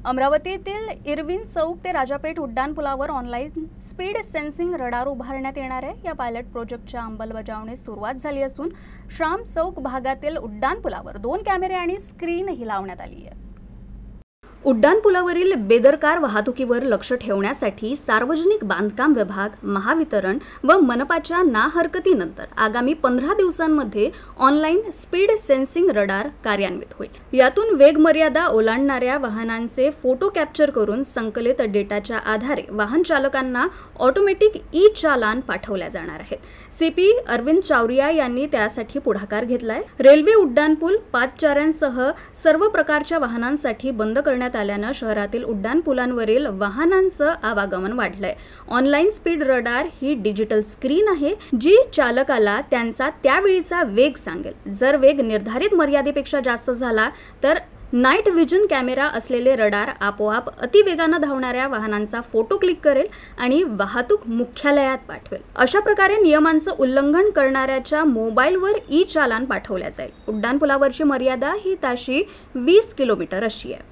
अमरावतीतील Irwin Chowk ते राजापेठ उड्डाणपुलावर online speed sensing radar उभारण्यात येणार आहे। या पायलट प्रोजेक्टच्या अंमलबजावणीस सुरुवात झाली असून श्राम चौक भागातील उड्डाणपुलावर 2 कॅमेरे आणि स्क्रीनही लावण्यात आली आहे। उड्डाणपुलावरील बेदरकार वाहतुकीवर लक्ष ठेवण्यासाठी सार्वजनिक बांधकाम विभाग, महावितरण व मनपाच्या नाहरकतीनंतर आगामी 15 दिवसांमध्ये ऑनलाईन स्पीड सेन्सिंग रडार कार्यान्वित होईल। यातून वेग मर्यादा ओलांडणाऱ्या वाहनांचे फोटो कॅप्चर करून संकलित डेटाच्या आधारे वाहन चालकांना ऑटोमॅटिक ई चालान पाठवल्या जाणार आहेत। सीपी अरविंद चावरिया यांनी त्यासाठी पुढाकार घेतलाय। रेल्वे उड्डाणपूल पादचाऱ्यांसह सर्व प्रकारच्या वाहनांसाठी बंद करण्यात आल्याने शहरातील उड्डाणपुलांवरील वाहनांचं आवागमन वाढलंय। ऑनलाईन स्पीड रडार ही डिजिटल स्क्रीन आहे जी चालकाला त्यांचा त्यावेळीचा वेग सांगेल। जर वेग निर्धारित मर्यादेपेक्षा जास्त झाला तर नाईट व्हिजन कॅमेरा असलेले रडार आपोआप अतिवेगाने धावणाऱ्या वाहनांचा फोटो क्लिक करेल आणि वाहतूक मुख्यालयात पाठवेल। अशा प्रकारे नियमांचं उल्लंघन करणाऱ्याच्या मोबाईलवर ई चालान पाठवल्या जाईल। उड्डाणपुलावरची मर्यादा ही ताशी 20 किलोमीटर अशी आहे।